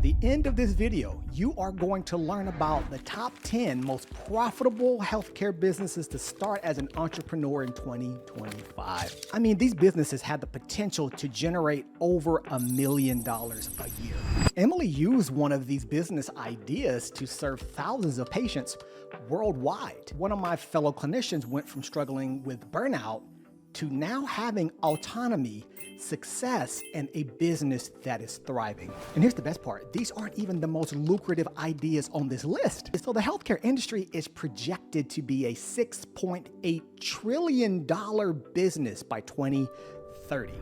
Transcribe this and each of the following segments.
the end of this video, you are going to learn about the top 10 most profitable healthcare businesses to start as an entrepreneur in 2025. I mean, these businesses have the potential to generate over $1 million a year. Emily used one of these business ideas to serve thousands of patients worldwide. One of my fellow clinicians went from struggling with burnout to now having autonomy, success, and a business that is thriving. And here's the best part. These aren't even the most lucrative ideas on this list. So the healthcare industry is projected to be a $6.8 trillion business by 2030,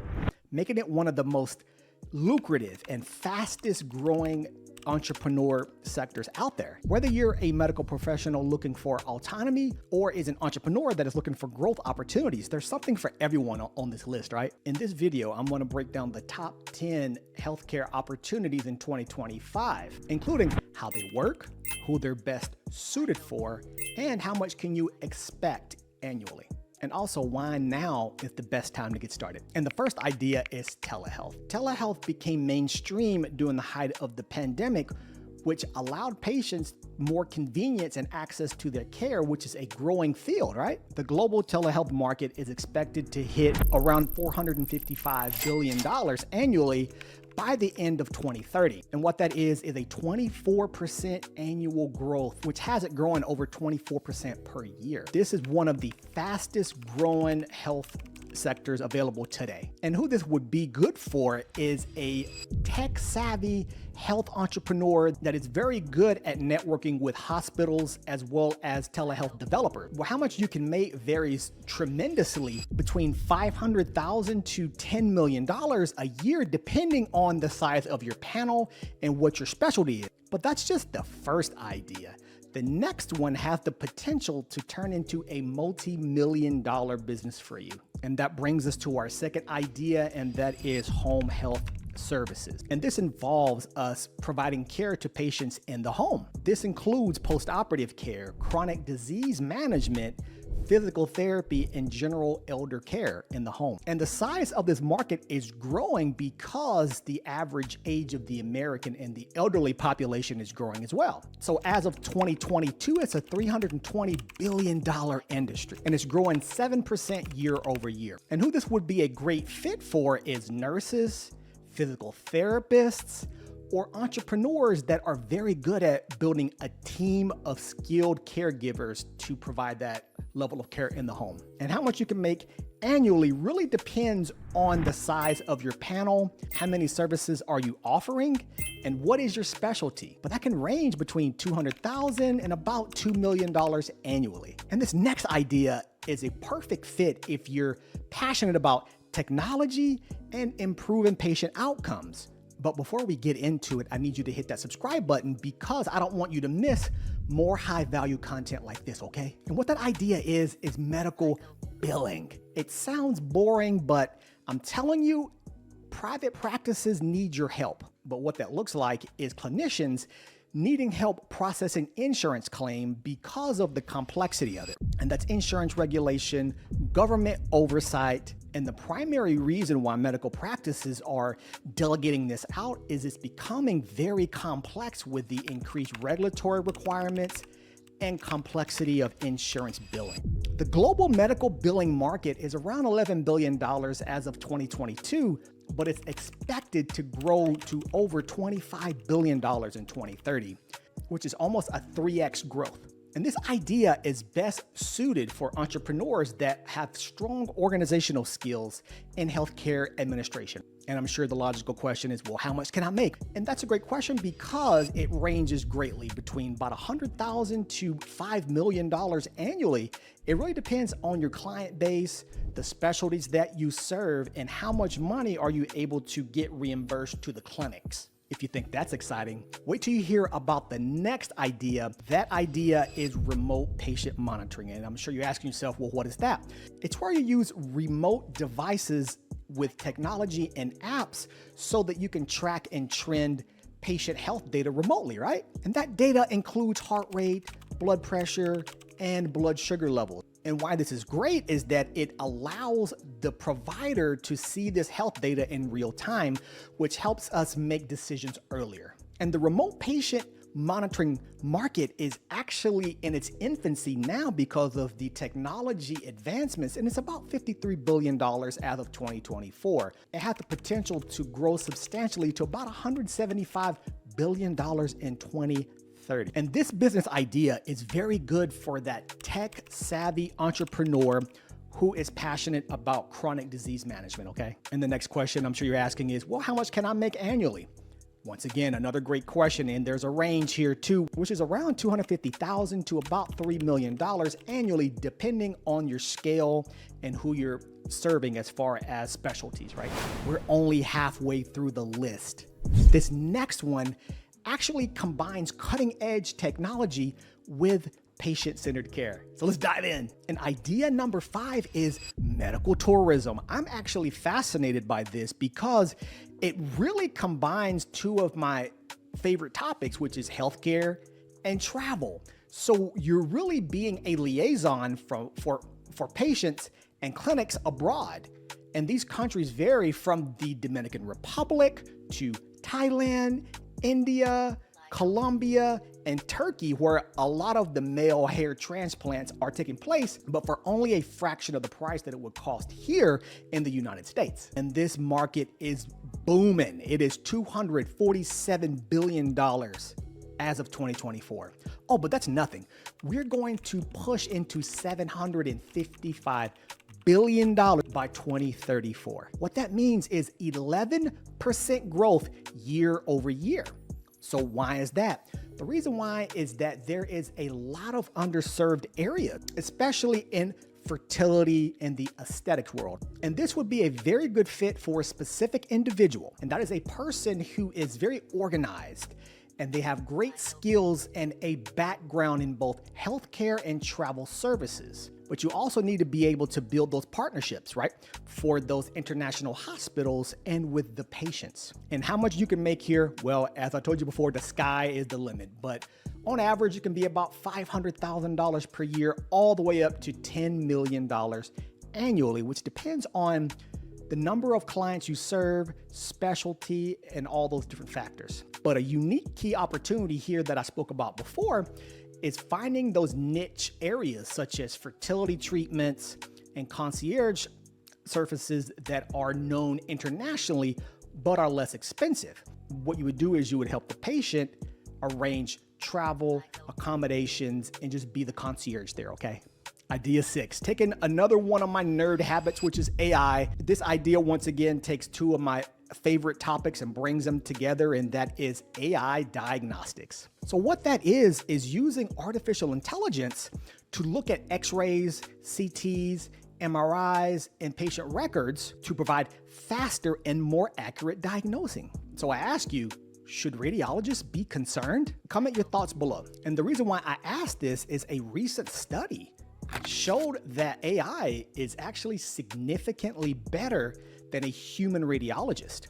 making it one of the most lucrative and fastest growing entrepreneur sectors out there. Whether you're a medical professional looking for autonomy or is an entrepreneur that is looking for growth opportunities, there's something for everyone on this list, right? In this video, I'm going to break down the top 10 healthcare opportunities in 2025, including how they work, who they're best suited for, and how much can you expect annually. And also why now is the best time to get started. And the first idea is telehealth. Telehealth became mainstream during the height of the pandemic, which allowed patients more convenience and access to their care, which is a growing field, right? The global telehealth market is expected to hit around $455 billion annually by the end of 2030. And what that is a 24% annual growth, which has it growing over 24% per year. This is one of the fastest growing health sectors available today. And who this would be good for is a tech-savvy health entrepreneur that is very good at networking with hospitals as well as telehealth developers. Well, how much you can make varies tremendously between $500,000 to $10 million a year, depending on the size of your panel and what your specialty is. But that's just the first idea. The next one has the potential to turn into a multi-million-dollar business for you. And that brings us to our second idea, and that is home health services. And this involves us providing care to patients in the home. This includes post-operative care, chronic disease management, physical therapy, and general elder care in the home. And the size of this market is growing because the average age of the American and the elderly population is growing as well. So as of 2022, it's a $320 billion industry, and it's growing 7% year over year. And who this would be a great fit for is nurses, physical therapists, or entrepreneurs that are very good at building a team of skilled caregivers to provide that level of care in the home. And how much you can make annually really depends on the size of your panel, how many services are you offering, and what is your specialty. But that can range between $200,000 and about $2 million annually. And this next idea is a perfect fit if you're passionate about technology and improving patient outcomes. But before we get into it, I need you to hit that subscribe button because I don't want you to miss more high value content like this, okay? And what that idea is medical billing. It sounds boring, but I'm telling you, private practices need your help. But what that looks like is clinicians needing help processing insurance claim because of the complexity of it. And that's insurance regulation, government oversight, and the primary reason why medical practices are delegating this out is it's becoming very complex with the increased regulatory requirements and complexity of insurance billing. The global medical billing market is around $11 billion as of 2022, but it's expected to grow to over $25 billion in 2030, which is almost a 3x growth. And this idea is best suited for entrepreneurs that have strong organizational skills in healthcare administration. And I'm sure the logical question is, well, how much can I make? And that's a great question because it ranges greatly between about $100,000 to $5 million annually. It really depends on your client base, the specialties that you serve, and how much money are you able to get reimbursed to the clinics. If you think that's exciting, wait till you hear about the next idea. That idea is remote patient monitoring. And I'm sure you're asking yourself, well, what is that? It's where you use remote devices with technology and apps so that you can track and trend patient health data remotely, right? And that data includes heart rate, blood pressure, and blood sugar levels. And why this is great is that it allows the provider to see this health data in real time, which helps us make decisions earlier. And the remote patient monitoring market is actually in its infancy now because of the technology advancements, and it's about $53 billion as of 2024. It has the potential to grow substantially to about $175 billion in 2030. And this business idea is very good for that tech-savvy entrepreneur who is passionate about chronic disease management, okay? And the next question I'm sure you're asking is, well, how much can I make annually? Once again, another great question, and there's a range here too, which is around $250,000 to about $3 million annually, depending on your scale and who you're serving as far as specialties, right? We're only halfway through the list. This next one actually combines cutting-edge technology with patient-centered care. So let's dive in. And idea number 5 is medical tourism. I'm actually fascinated by this because it really combines two of my favorite topics, which is healthcare and travel. So you're really being a liaison for patients and clinics abroad. And these countries vary from the Dominican Republic to Thailand, India, Colombia, and Turkey, where a lot of the male hair transplants are taking place, but for only a fraction of the price that it would cost here in the United States. And this market is booming. It is $247 billion as of 2024. Oh, but that's nothing. We're going to push into $755 billion by 2034. What that means is 11% growth year over year. So why is that? The reason why is that there is a lot of underserved areas, especially in fertility and the aesthetics world. And this would be a very good fit for a specific individual. And that is a person who is very organized and they have great skills and a background in both healthcare and travel services. But you also need to be able to build those partnerships, right? For those international hospitals and with the patients. And how much you can make here? Well, as I told you before, the sky is the limit. But on average, it can be about $500,000 per year, all the way up to $10 million annually, which depends on the number of clients you serve, specialty, and all those different factors. But a unique key opportunity here that I spoke about before is finding those niche areas such as fertility treatments and concierge services that are known internationally but are less expensive. What you would do is you would help the patient arrange travel, accommodations, and just be the concierge there, okay? Idea 6, taking another one of my nerd habits, which is AI. This idea, once again, takes two of my favorite topics and brings them together, and that is AI diagnostics. So what that is using artificial intelligence to look at x-rays, CTs, MRIs, and patient records to provide faster and more accurate diagnosing. So I ask you, should radiologists be concerned? Comment your thoughts below. And the reason why I asked this is a recent study showed that AI is actually significantly better than a human radiologist.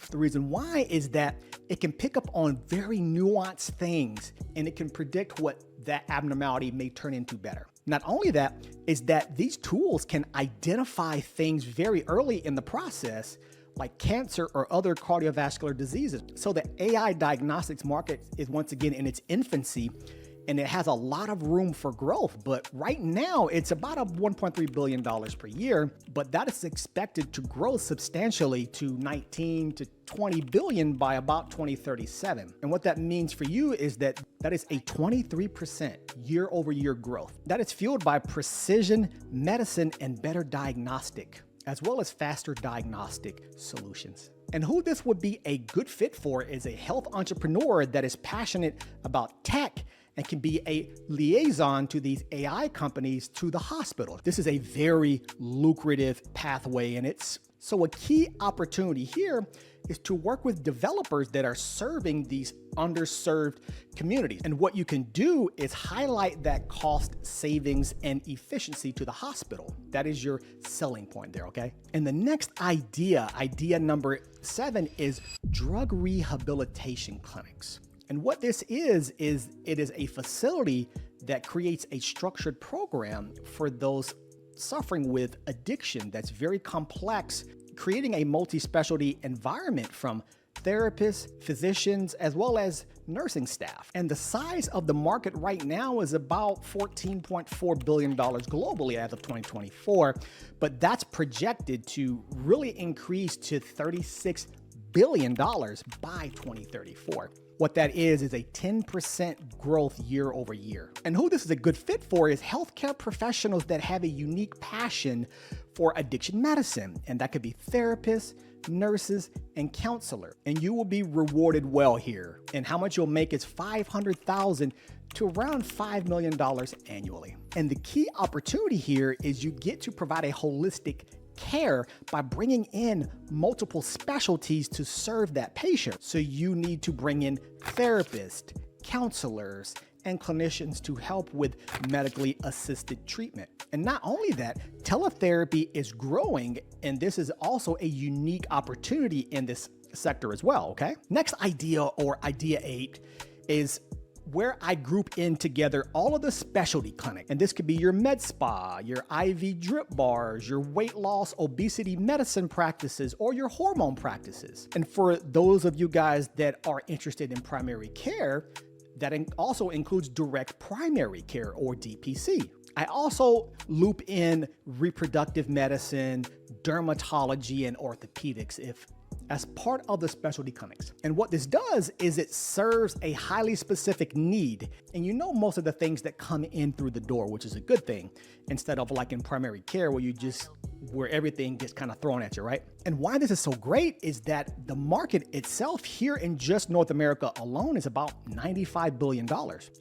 The reason why is that it can pick up on very nuanced things and it can predict what that abnormality may turn into better. Not only that, is that these tools can identify things very early in the process, like cancer or other cardiovascular diseases. So the AI diagnostics market is once again in its infancy, and it has a lot of room for growth. But right now it's about $1.3 billion per year, but that is expected to grow substantially to 19 to 20 billion by about 2037. And what that means for you is that is a 23% year over year growth. That is fueled by precision medicine and better diagnostic, as well as faster diagnostic solutions. And who this would be a good fit for is a health entrepreneur that is passionate about tech and can be a liaison to these AI companies to the hospital. This is a very lucrative pathway, and so a key opportunity here is to work with developers that are serving these underserved communities. And what you can do is highlight that cost savings and efficiency to the hospital. That is your selling point there, okay? And the next idea number 7, is drug rehabilitation clinics. And what this is it is a facility that creates a structured program for those suffering with addiction that's very complex, creating a multi-specialty environment from therapists, physicians, as well as nursing staff. And the size of the market right now is about $14.4 billion globally as of 2024, but that's projected to really increase to $36 billion by 2034. What that is a 10% growth year over year. And who this is a good fit for is healthcare professionals that have a unique passion for addiction medicine. And that could be therapists, nurses, and counselors. And you will be rewarded well here. And how much you'll make is $500,000 to around $5 million annually. And the key opportunity here is you get to provide a holistic care by bringing in multiple specialties to serve that patient. So you need to bring in therapists, counselors, and clinicians to help with medically assisted treatment. And not only that, teletherapy is growing, and this is also a unique opportunity in this sector as well, okay? Next idea, or idea 8, is where I group in together all of the specialty clinic. And this could be your med spa, your IV drip bars, your weight loss, obesity medicine practices, or your hormone practices. And for those of you guys that are interested in primary care, that also includes direct primary care, or DPC. I also loop in reproductive medicine, dermatology, and orthopedics as part of the specialty clinics. And what this does is it serves a highly specific need. And you know most of the things that come in through the door, which is a good thing, instead of like in primary care where everything gets kind of thrown at you, right? And why this is so great is that the market itself here in just North America alone is about $95 billion.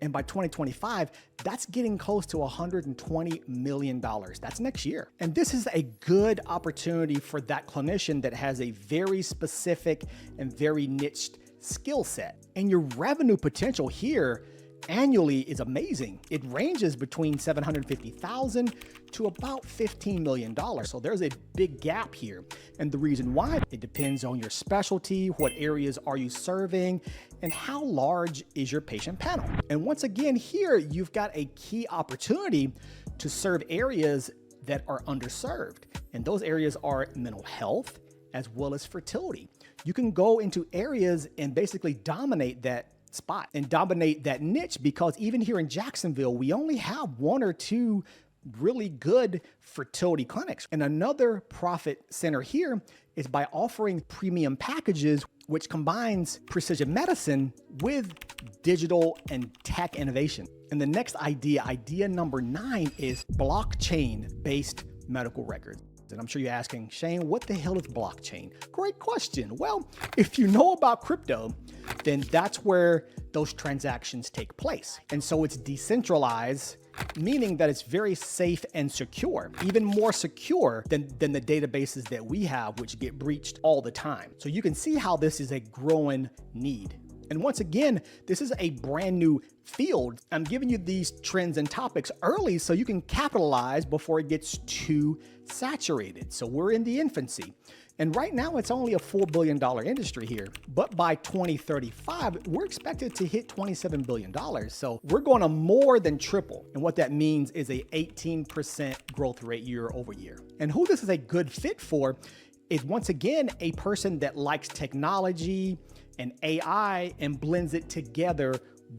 And by 2025, that's getting close to $120 million. That's next year. And this is a good opportunity for that clinician that has a very specific and very niched skill set. And your revenue potential here annually is amazing. It ranges between $750,000 to about $15 million. So there's a big gap here. And the reason why, it depends on your specialty, what areas are you serving, and how large is your patient panel. And once again, here you've got a key opportunity to serve areas that are underserved. And those areas are mental health as well as fertility. You can go into areas and basically dominate that spot and dominate that niche, because even here in Jacksonville, we only have 1 or 2 really good fertility clinics. And another profit center here is by offering premium packages, which combines precision medicine with digital and tech innovation. And the next idea number 9, is blockchain-based medical records. And I'm sure you're asking, Shane, what the hell is blockchain? Great question. Well, if you know about crypto, then that's where those transactions take place. And so it's decentralized, meaning that it's very safe and secure, even more secure than the databases that we have, which get breached all the time. So you can see how this is a growing need. And once again, this is a brand new field. I'm giving you these trends and topics early so you can capitalize before it gets too saturated. So we're in the infancy. And right now it's only a $4 billion industry here. But by 2035, we're expected to hit $27 billion. So we're going to more than triple. And what that means is a 18% growth rate year over year. And who this is a good fit for is, once again, a person that likes technology and AI and blends it together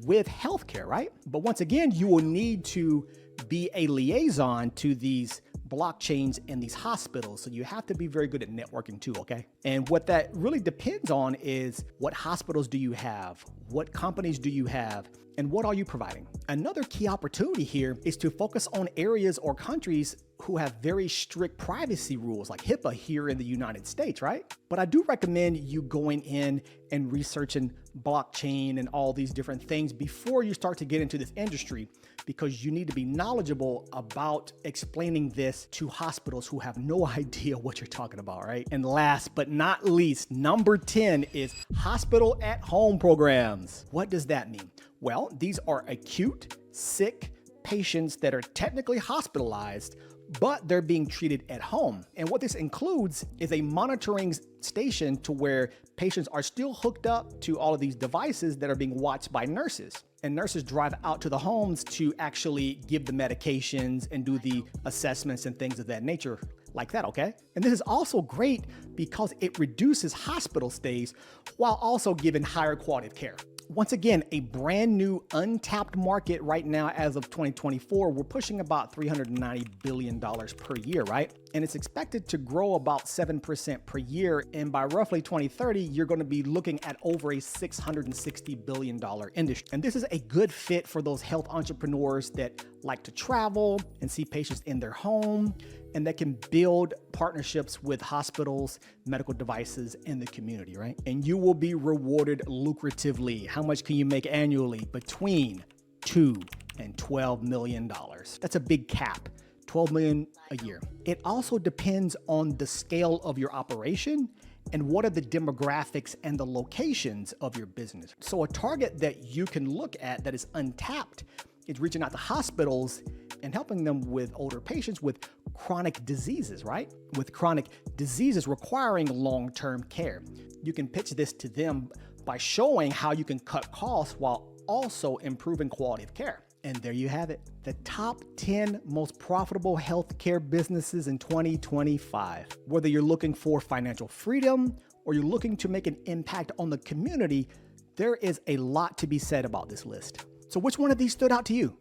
with healthcare, right? But once again, you will need to be a liaison to these blockchains and these hospitals. So you have to be very good at networking too, okay? And what that really depends on is, what hospitals do you have? What companies do you have? And what are you providing? Another key opportunity here is to focus on areas or countries who have very strict privacy rules, like HIPAA here in the United States, right? But I do recommend you going in and researching blockchain and all these different things before you start to get into this industry, because you need to be knowledgeable about explaining this to hospitals who have no idea what you're talking about, right? And last but not least, number 10 is hospital at home programs. What does that mean? Well, these are acute, sick patients that are technically hospitalized, but they're being treated at home. And what this includes is a monitoring station to where patients are still hooked up to all of these devices that are being watched by nurses. And nurses drive out to the homes to actually give the medications and do the assessments and things of that nature, like that, okay? And this is also great because it reduces hospital stays while also giving higher quality of care. Once again, a brand new untapped market right now as of 2024. We're pushing about $390 billion per year, right? And it's expected to grow about 7% per year. And by roughly 2030, you're going to be looking at over a $660 billion industry. And this is a good fit for those health entrepreneurs that like to travel and see patients in their home, and that can build partnerships with hospitals, medical devices, and the community, right? And you will be rewarded lucratively. How much can you make annually? Between $2 and $12 million. That's a big cap. 12 million a year. It also depends on the scale of your operation and what are the demographics and the locations of your business. So a target that you can look at that is untapped is reaching out to hospitals and helping them with older patients with chronic diseases, right? With chronic diseases requiring long-term care. You can pitch this to them by showing how you can cut costs while also improving quality of care. And there you have it, the top 10 most profitable healthcare businesses in 2025. Whether you're looking for financial freedom or you're looking to make an impact on the community, there is a lot to be said about this list. So which one of these stood out to you?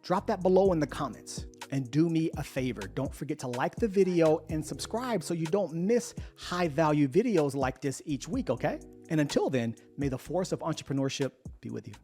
Drop that below in the comments. And do me a favor, don't forget to like the video and subscribe so you don't miss high-value videos like this each week, okay? And until then, may the force of entrepreneurship be with you.